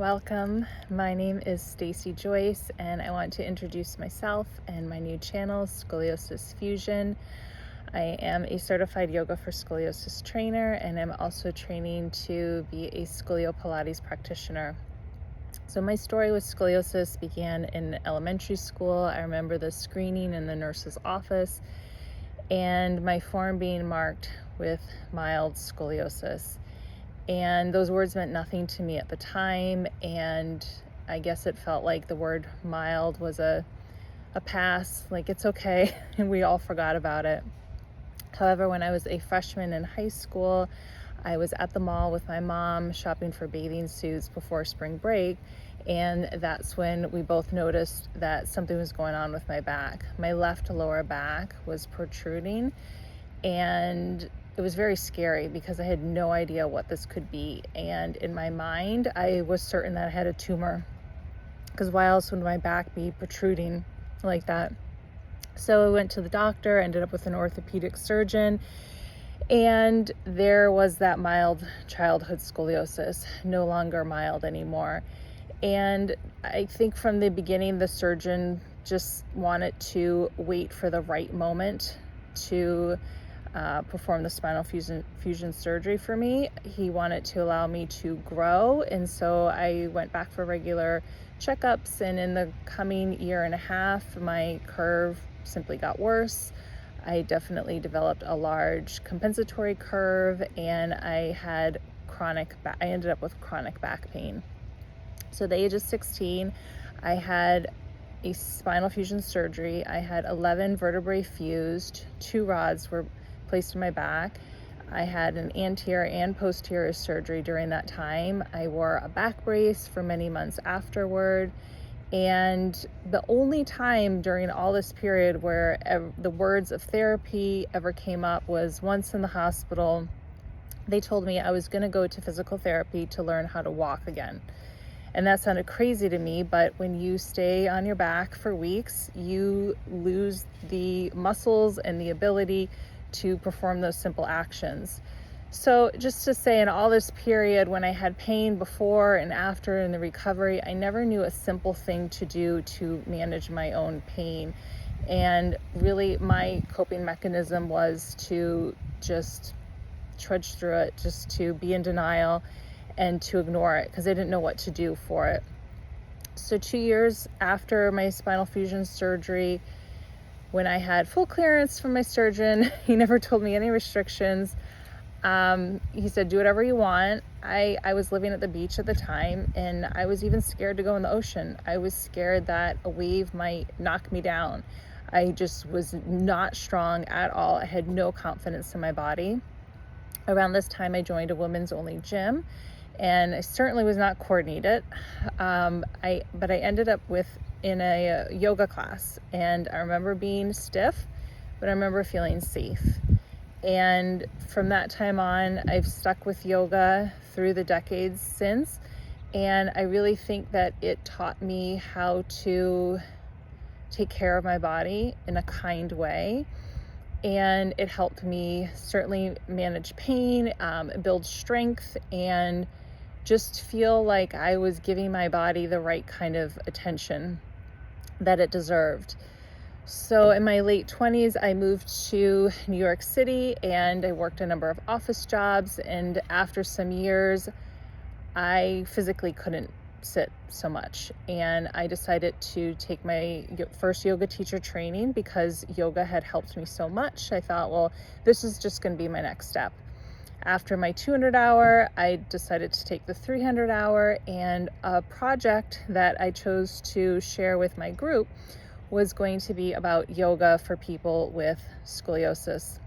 Welcome. My name is Stacy Joyce, and I want to introduce myself and my new channel, Scoliosis Fusion. I am a certified yoga for scoliosis trainer, and I'm also training to be a scolio Pilates practitioner. So my story with scoliosis began in elementary school. I remember the screening in the nurse's office and my form being marked with mild scoliosis. And those words meant nothing to me at the time, and I guess it felt like the word mild was a pass, like it's okay, and we all forgot about it. However, when I was a freshman in high school, I was at the mall with my mom shopping for bathing suits before spring break, and that's when we both noticed that something was going on with my back. My left lower back was protruding, and it was very scary because I had no idea what this could be. And in my mind, I was certain that I had a tumor, because why else would my back be protruding like that? So I went to the doctor, ended up with an orthopedic surgeon, and there was that mild childhood scoliosis, no longer mild anymore. And I think from the beginning, the surgeon just wanted to wait for the right moment to perform the spinal fusion surgery for me. He wanted to allow me to grow, and so I went back for regular checkups, and in the coming year and a half, my curve simply got worse. I definitely developed a large compensatory curve, and I ended up with chronic back pain. So at the age of 16, I had a spinal fusion surgery. I had 11 vertebrae fused, 2 rods were placed in my back. I had an anterior and posterior surgery during that time. I wore a back brace for many months afterward. And the only time during all this period where the words of therapy ever came up was once in the hospital. They told me I was going to go to physical therapy to learn how to walk again. And that sounded crazy to me, but when you stay on your back for weeks, you lose the muscles and the ability to perform those simple actions. So just to say, in all this period when I had pain before and after in the recovery, I never knew a simple thing to do to manage my own pain. And really my coping mechanism was to just trudge through it, just to be in denial and to ignore it, because I didn't know what to do for it. So 2 years after my spinal fusion surgery, when I had full clearance from my surgeon, he never told me any restrictions. He said, do whatever you want. I was living at the beach at the time, and I was even scared to go in the ocean. I was scared that a wave might knock me down. I just was not strong at all. I had no confidence in my body. Around this time, I joined a women's only gym, and I certainly was not coordinated. But I ended up in a yoga class, and I remember being stiff, but I remember feeling safe. And from that time on, I've stuck with yoga through the decades since, and I really think that it taught me how to take care of my body in a kind way. And it helped me certainly manage pain, build strength, and just feel like I was giving my body the right kind of attention that it deserved. So in my late 20s, I moved to New York City, and I worked a number of office jobs. And after some years, I physically couldn't sit so much, and I decided to take my first yoga teacher training because yoga had helped me so much. I thought, well, this is just going to be my next step. After my 200 hour, I decided to take the 300 hour, and a project that I chose to share with my group was going to be about yoga for people with scoliosis.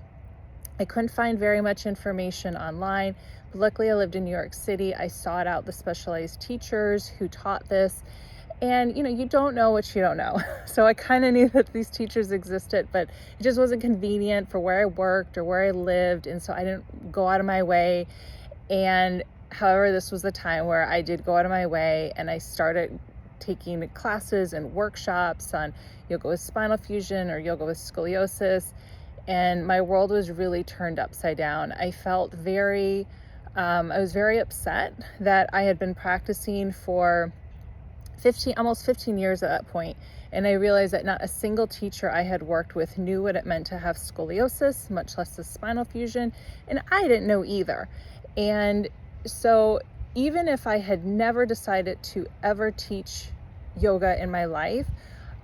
I couldn't find very much information online, but luckily I lived in New York City. I sought out the specialized teachers who taught this, and you don't know what you don't know. So I kind of knew that these teachers existed, but it just wasn't convenient for where I worked or where I lived, and so I didn't go out of my way. And however, this was the time where I did go out of my way, and I started taking classes and workshops on yoga with spinal fusion or yoga with scoliosis. And my world was really turned upside down. I felt very I was very upset that I had been practicing for almost 15 years at that point, and I realized that not a single teacher I had worked with knew what it meant to have scoliosis, much less the spinal fusion, and I didn't know either. And so even if I had never decided to ever teach yoga in my life,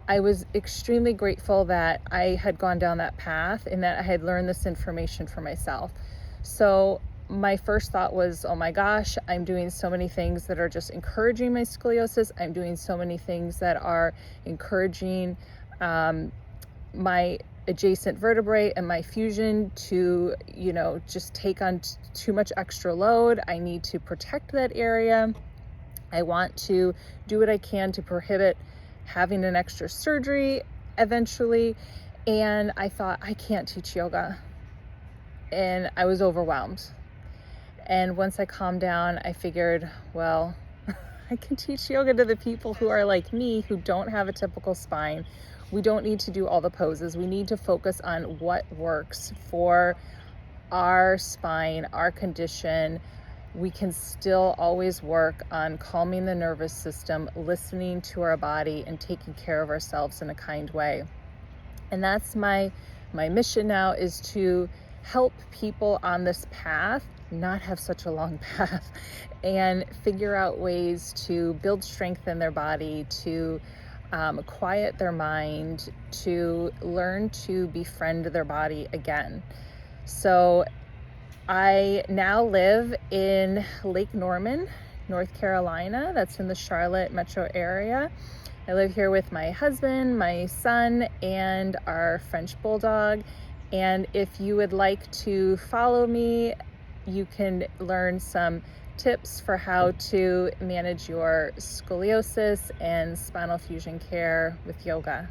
I was extremely grateful that I had gone down that path and that I had learned this information for myself. So my first thought was, oh my gosh, I'm doing so many things that are just encouraging my scoliosis. I'm doing so many things that are encouraging my adjacent vertebrae and my fusion to, just take on too much extra load. I need to protect that area. I want to do what I can to prohibit having an extra surgery eventually. And I thought, I can't teach yoga. And I was overwhelmed. And once I calmed down, I figured, well, I can teach yoga to the people who are like me, who don't have a typical spine. We don't need to do all the poses. We need to focus on what works for our spine, our condition. We can still always work on calming the nervous system, listening to our body, and taking care of ourselves in a kind way. And that's my mission now, is to help people on this path not have such a long path and figure out ways to build strength in their body, to quiet their mind, to learn to befriend their body again. So I now live in Lake Norman, North Carolina. That's in the Charlotte metro area. I live here with my husband, my son, and our French bulldog. And if you would like to follow me, you can learn some tips for how to manage your scoliosis and spinal fusion care with yoga.